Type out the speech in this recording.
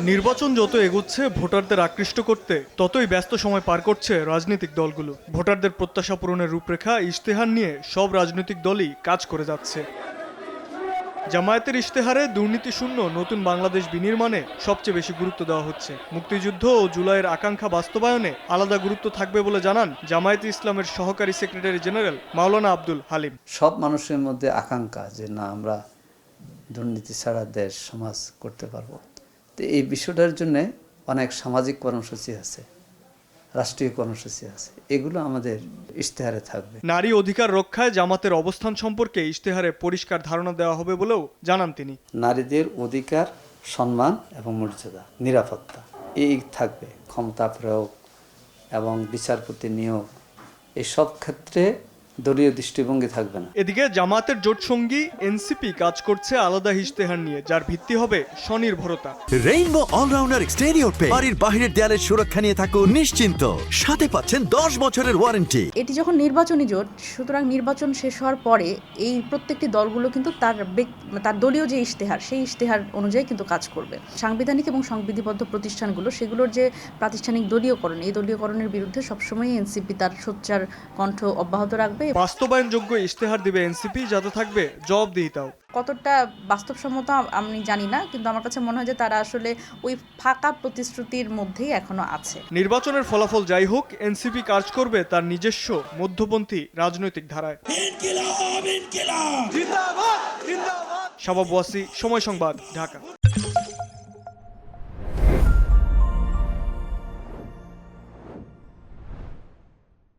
নির্বাচন যত এগোচ্ছে ভোটারদের আকৃষ্ট করতে ততই ব্যস্ত সময় পার করছে রাজনৈতিক দলগুলো। ভোটারদের প্রত্যাশা পূরণের রূপরেখা ইশতেহার নিয়ে সব রাজনৈতিক দলই কাজ করে যাচ্ছে। জামায়াতের ইশতেহারে দুর্নীতিশূন্য নতুন বাংলাদেশ বিনির্মাণে সবচেয়ে বেশি গুরুত্ব দেওয়া হচ্ছে। মুক্তিযুদ্ধ ও জুলাইয়ের আকাঙ্ক্ষা বাস্তবায়নে আলাদা গুরুত্ব থাকবে বলে জানান জামায়াতে ইসলামের সহকারী সেক্রেটারি জেনারেল মাওলানা আব্দুল হালিম। সব মানুষের মধ্যে আকাঙ্ক্ষা যে না, আমরা দুর্নীতি ছাড়া দেশ সমাজ করতে পারবো। তো এই বিষয়টার জন্য অনেক সামাজিক কর্মসূচি আছে, রাষ্ট্রীয় কর্মসূচি আছে, এগুলো আমাদের ইশতেহারে থাকবে। নারী অধিকার রক্ষায় জামাতের অবস্থান সম্পর্কে ইশতেহারে পরিষ্কার ধারণা দেওয়া হবে বলেও জানান তিনি। নারীদের অধিকার, সম্মান এবং মর্যাদা, নিরাপত্তা এই থাকবে। ক্ষমতা প্রয়োগ এবং বিচারপতি নিয়োগ এসব ক্ষেত্রে দলীয় দৃষ্টিভঙ্গি থাকবে না। এদিকে জামাতের জোটসঙ্গী এনসিপি কাজ করছে আলাদা ইশতেহার নিয়ে, যার ভিত্তি হবে স্বনির্ভরতা। রেইনবো অলরাউন্ডার এক্সটেরিয়র পেইন্ট, বাড়ির বাহিরের দেয়ালের সুরক্ষা নিয়ে থাকুন নিশ্চিন্ত, সাথে পাচ্ছেন 10 বছরের ওয়ারেন্টি। এটি যখন নির্বাচনী জোট, সুতরাং নির্বাচন শেষ হওয়ার পরে এই প্রত্যেকটি দলগুলো কিন্তু তার দলীয় যে ইশতেহার, সেই ইশতেহার অনুযায়ী কিন্তু কাজ করবে। সাংবিধানিক এবং সংবিধিবদ্ধ প্রতিষ্ঠানগুলো, সেগুলোর যে প্রাতিষ্ঠানিক দলীয়করণ, এই দলীয়করণের বিরুদ্ধে সবসময় এনসিপি তার সোচ্চার কণ্ঠ অব্যাহত রাখবে। বাস্তবায়নযোগ্য ইশতেহার দিবে এনসিপি, যাতে থাকবে জবাবদিহিতাও। কতটা বাস্তবসম্মত আমি জানি না, কিন্তু আমার কাছে মনে হয় যে তারা আসলে ওই ফাঁকা প্রতিশ্রুতির মধ্যেই এখনো আছে। নির্বাচনের ফলাফল যাই হোক, এনসিপি কাজ করবে তার নিজস্ব মধ্যপন্থী রাজনৈতিক ধারায়। শাবাব ওয়াসি, সময় সংবাদ, ঢাকা।